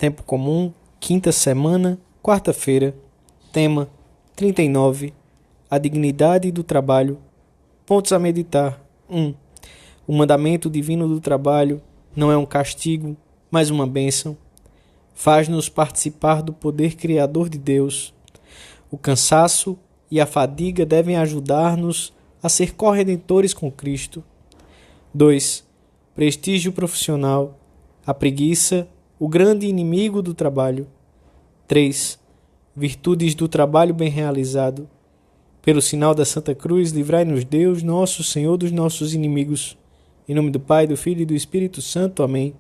Tempo comum, quinta semana, quarta-feira. Tema 39. A dignidade do trabalho. Pontos a meditar. 1. O mandamento divino do trabalho não é um castigo, mas uma bênção. Faz-nos participar do poder criador de Deus. O cansaço e a fadiga devem ajudar-nos a ser corredentores com Cristo. 2. Prestígio profissional. A preguiça, o grande inimigo do trabalho. 3. Virtudes do trabalho bem realizado. Pelo sinal da Santa Cruz, livrai-nos Deus, nosso Senhor, dos nossos inimigos. Em nome do Pai, do Filho e do Espírito Santo. Amém.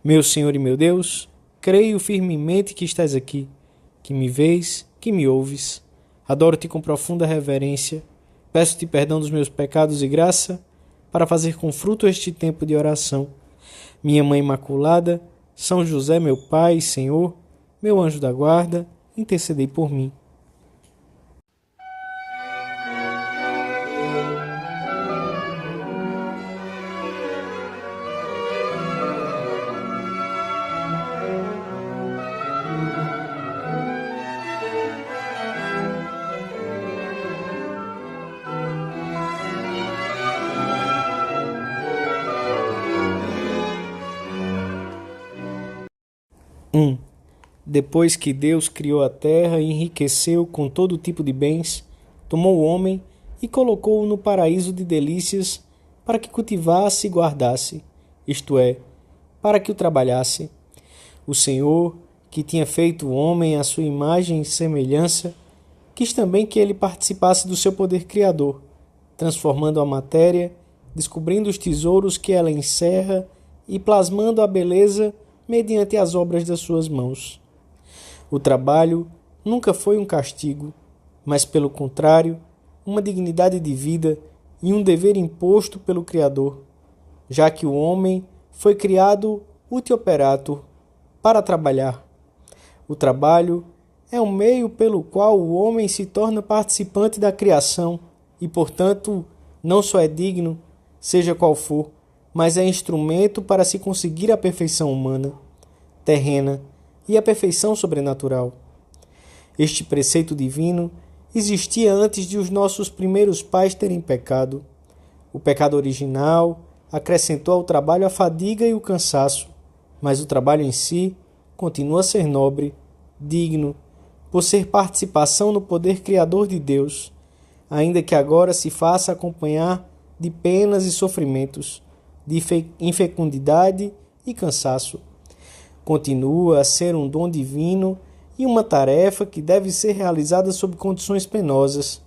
Meu Senhor e meu Deus, creio firmemente que estás aqui, que me vês, que me ouves. Adoro-te com profunda reverência. Peço-te perdão dos meus pecados e graça para fazer com fruto este tempo de oração. Minha Mãe Imaculada, São José, meu Pai e Senhor, meu anjo da guarda, intercedei por mim. Depois que Deus criou a terra e enriqueceu com todo tipo de bens, tomou o homem e colocou-o no paraíso de delícias para que cultivasse e guardasse, isto é, para que o trabalhasse. O Senhor, que tinha feito o homem à sua imagem e semelhança, quis também que ele participasse do seu poder criador, transformando a matéria, descobrindo os tesouros que ela encerra e plasmando a beleza mediante as obras das suas mãos. O trabalho nunca foi um castigo, mas, pelo contrário, uma dignidade de vida e um dever imposto pelo Criador, já que o homem foi criado ut operator, para trabalhar. O trabalho é um meio pelo qual o homem se torna participante da criação e, portanto, não só é digno, seja qual for, mas é instrumento para se conseguir a perfeição humana, terrena e a perfeição sobrenatural. Este preceito divino existia antes de os nossos primeiros pais terem pecado. O pecado original acrescentou ao trabalho a fadiga e o cansaço, mas o trabalho em si continua a ser nobre, digno, por ser participação no poder criador de Deus, ainda que agora se faça acompanhar de penas e sofrimentos, de infecundidade e cansaço. Continua a ser um dom divino e uma tarefa que deve ser realizada sob condições penosas,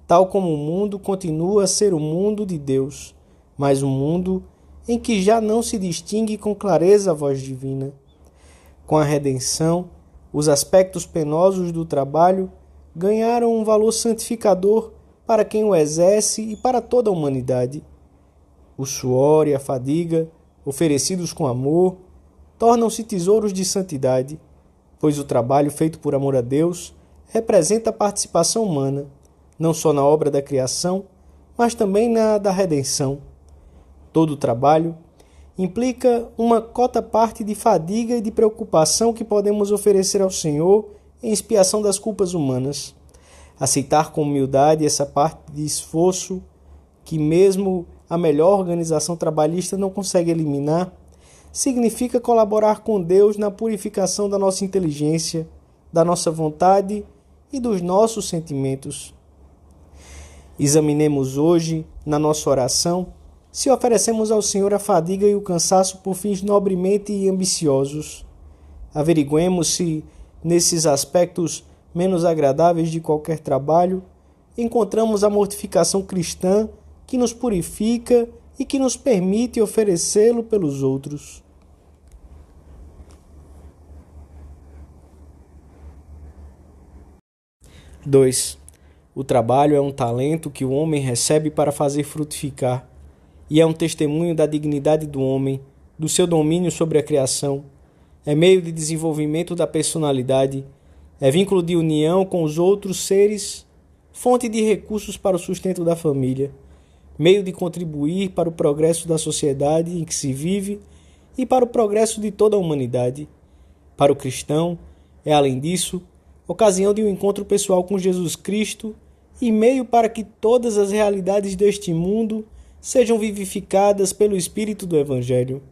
tal como o mundo continua a ser o mundo de Deus, mas um mundo em que já não se distingue com clareza a voz divina. Com a redenção, os aspectos penosos do trabalho ganharam um valor santificador para quem o exerce e para toda a humanidade. O suor e a fadiga, oferecidos com amor, tornam-se tesouros de santidade, pois o trabalho feito por amor a Deus representa a participação humana, não só na obra da criação, mas também na da redenção. Todo trabalho implica uma cota-parte de fadiga e de preocupação que podemos oferecer ao Senhor em expiação das culpas humanas. Aceitar com humildade essa parte de esforço que mesmo a melhor organização trabalhista não consegue eliminar, significa colaborar com Deus na purificação da nossa inteligência, da nossa vontade e dos nossos sentimentos. Examinemos hoje, na nossa oração, se oferecemos ao Senhor a fadiga e o cansaço por fins nobremente ambiciosos. Averiguemos se, nesses aspectos menos agradáveis de qualquer trabalho, encontramos a mortificação cristã que nos purifica e que nos permite oferecê-lo pelos outros. (2) O trabalho é um talento que o homem recebe para fazer frutificar, e é um testemunho da dignidade do homem, do seu domínio sobre a criação, é meio de desenvolvimento da personalidade, é vínculo de união com os outros seres, fonte de recursos para o sustento da família, meio de contribuir para o progresso da sociedade em que se vive e para o progresso de toda a humanidade. Para o cristão, é, além disso, ocasião de um encontro pessoal com Jesus Cristo e meio para que todas as realidades deste mundo sejam vivificadas pelo Espírito do Evangelho,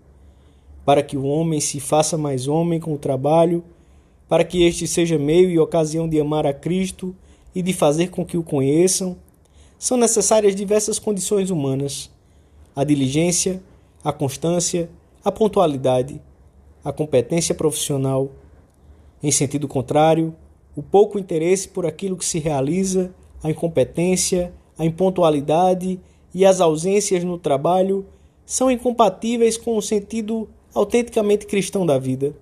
para que o homem se faça mais homem com o trabalho, para que este seja meio e ocasião de amar a Cristo e de fazer com que o conheçam, são necessárias diversas condições humanas: a diligência, a constância, a pontualidade, a competência profissional. Em sentido contrário, o pouco interesse por aquilo que se realiza, a incompetência, a impontualidade e as ausências no trabalho são incompatíveis com o sentido autenticamente cristão da vida.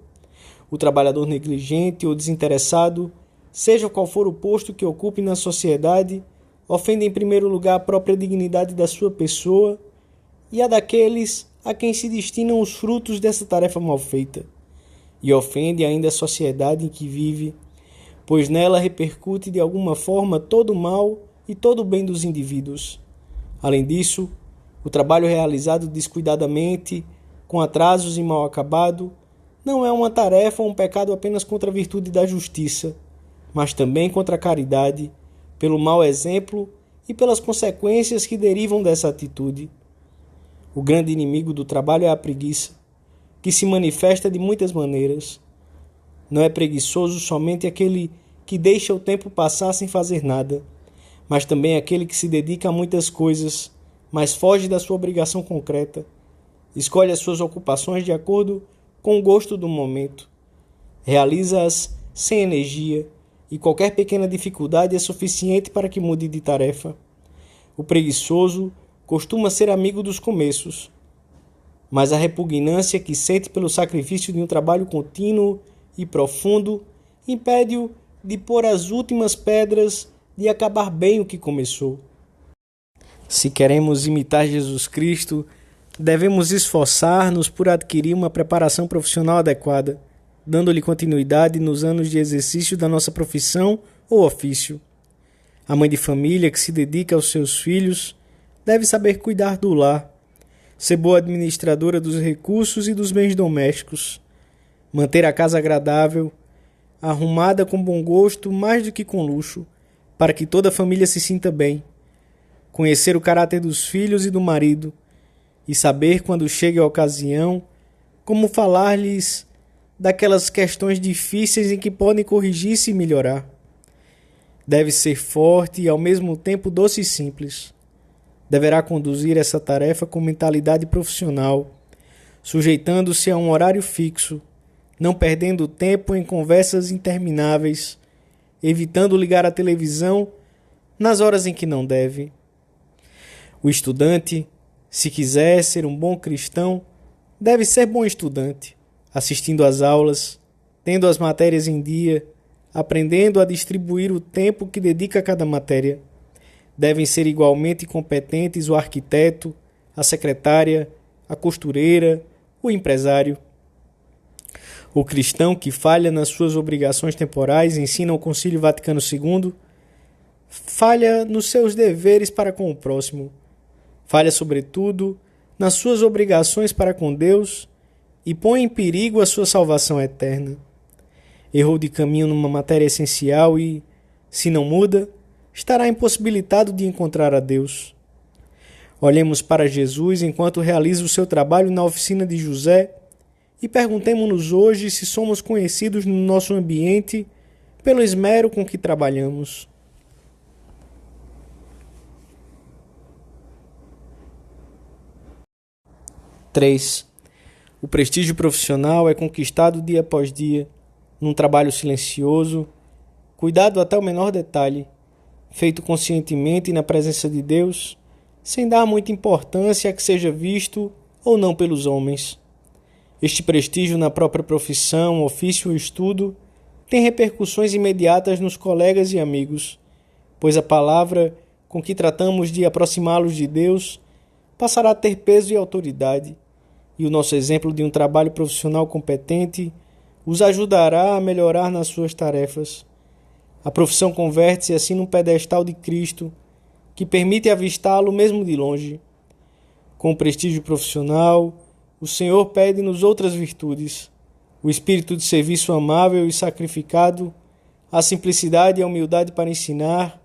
O trabalhador negligente ou desinteressado, seja qual for o posto que ocupe na sociedade, ofende em primeiro lugar a própria dignidade da sua pessoa e a daqueles a quem se destinam os frutos dessa tarefa mal feita, e ofende ainda a sociedade em que vive, pois nela repercute de alguma forma todo o mal e todo o bem dos indivíduos. Além disso, o trabalho realizado descuidadamente, com atrasos e mal acabado, não é uma tarefa ou um pecado apenas contra a virtude da justiça, mas também contra a caridade, pelo mau exemplo e pelas consequências que derivam dessa atitude. O grande inimigo do trabalho é a preguiça, que se manifesta de muitas maneiras. Não é preguiçoso somente aquele que deixa o tempo passar sem fazer nada, mas também aquele que se dedica a muitas coisas, mas foge da sua obrigação concreta, escolhe as suas ocupações de acordo com o gosto do momento, realiza-as sem energia, e qualquer pequena dificuldade é suficiente para que mude de tarefa. O preguiçoso costuma ser amigo dos começos, mas a repugnância que sente pelo sacrifício de um trabalho contínuo e profundo impede-o de pôr as últimas pedras de acabar bem o que começou. Se queremos imitar Jesus Cristo, devemos esforçar-nos por adquirir uma preparação profissional adequada, dando-lhe continuidade nos anos de exercício da nossa profissão ou ofício. A mãe de família que se dedica aos seus filhos deve saber cuidar do lar, ser boa administradora dos recursos e dos bens domésticos, manter a casa agradável, arrumada com bom gosto mais do que com luxo, para que toda a família se sinta bem, conhecer o caráter dos filhos e do marido, e saber, quando chegue a ocasião, como falar-lhes daquelas questões difíceis em que podem corrigir-se e melhorar. Deve ser forte e ao mesmo tempo doce e simples. Deverá conduzir essa tarefa com mentalidade profissional, sujeitando-se a um horário fixo, não perdendo tempo em conversas intermináveis, evitando ligar a televisão nas horas em que não deve. O estudante, se quiser ser um bom cristão, deve ser bom estudante, assistindo às aulas, tendo as matérias em dia, aprendendo a distribuir o tempo que dedica a cada matéria. Devem ser igualmente competentes o arquiteto, a secretária, a costureira, o empresário. O cristão que falha nas suas obrigações temporais, ensina o Concílio Vaticano II, falha nos seus deveres para com o próximo, falha sobretudo nas suas obrigações para com Deus e põe em perigo a sua salvação eterna. Errou de caminho numa matéria essencial e, se não muda, estará impossibilitado de encontrar a Deus. Olhemos para Jesus enquanto realiza o seu trabalho na oficina de José e perguntemo-nos hoje se somos conhecidos no nosso ambiente pelo esmero com que trabalhamos. Três. O prestígio profissional é conquistado dia após dia, num trabalho silencioso, cuidado até o menor detalhe, feito conscientemente na presença de Deus, sem dar muita importância a que seja visto ou não pelos homens. Este prestígio na própria profissão, ofício ou estudo tem repercussões imediatas nos colegas e amigos, pois a palavra com que tratamos de aproximá-los de Deus passará a ter peso e autoridade, e o nosso exemplo de um trabalho profissional competente os ajudará a melhorar nas suas tarefas. A profissão converte-se assim num pedestal de Cristo, que permite avistá-lo mesmo de longe. Com o prestígio profissional, o Senhor pede-nos outras virtudes, o espírito de serviço amável e sacrificado, a simplicidade e a humildade para ensinar,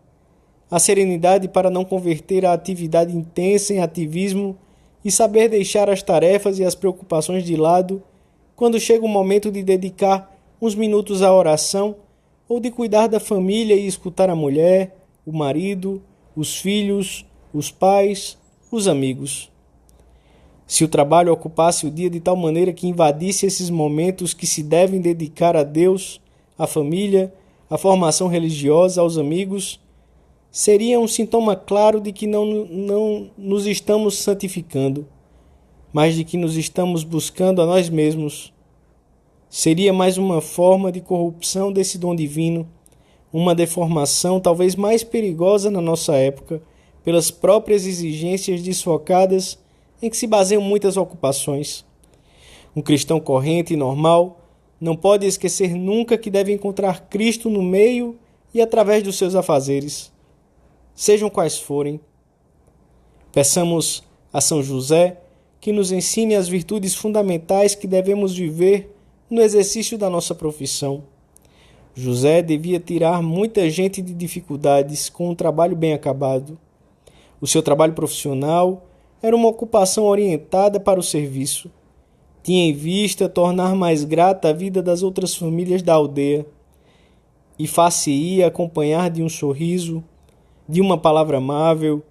a serenidade para não converter a atividade intensa em ativismo e saber deixar as tarefas e as preocupações de lado quando chega o momento de dedicar uns minutos à oração ou de cuidar da família e escutar a mulher, o marido, os filhos, os pais, os amigos. Se o trabalho ocupasse o dia de tal maneira que invadisse esses momentos que se devem dedicar a Deus, à família, à formação religiosa, aos amigos, seria um sintoma claro de que não nos estamos santificando, mas de que nos estamos buscando a nós mesmos. Seria mais uma forma de corrupção desse dom divino, uma deformação talvez mais perigosa na nossa época, pelas próprias exigências desfocadas em que se baseiam muitas ocupações. Um cristão corrente e normal não pode esquecer nunca que deve encontrar Cristo no meio e através dos seus afazeres, sejam quais forem. Peçamos a São José que nos ensine as virtudes fundamentais que devemos viver no exercício da nossa profissão. José devia tirar muita gente de dificuldades com um trabalho bem acabado. O seu trabalho profissional era uma ocupação orientada para o serviço. Tinha em vista tornar mais grata a vida das outras famílias da aldeia e far-se-ia acompanhar de um sorriso, de uma palavra amável,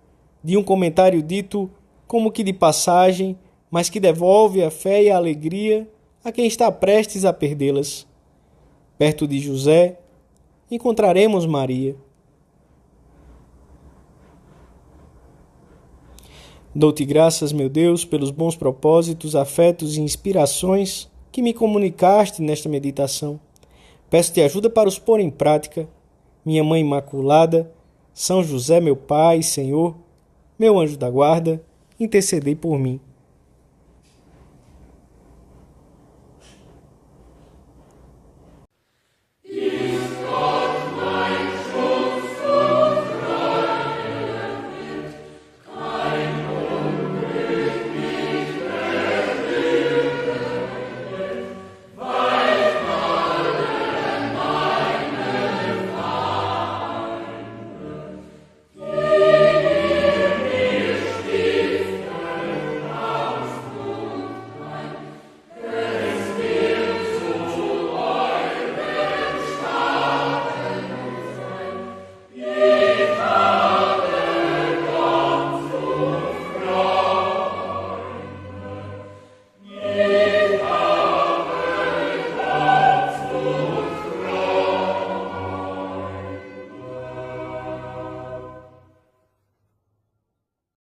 de um comentário dito como que de passagem, mas que devolve a fé e a alegria a quem está prestes a perdê-las. Perto de José, encontraremos Maria. Dou-te graças, meu Deus, pelos bons propósitos, afetos e inspirações que me comunicaste nesta meditação. Peço-te ajuda para os pôr em prática. Minha Mãe Imaculada, São José, meu Pai, Senhor, meu anjo da guarda, intercedei por mim.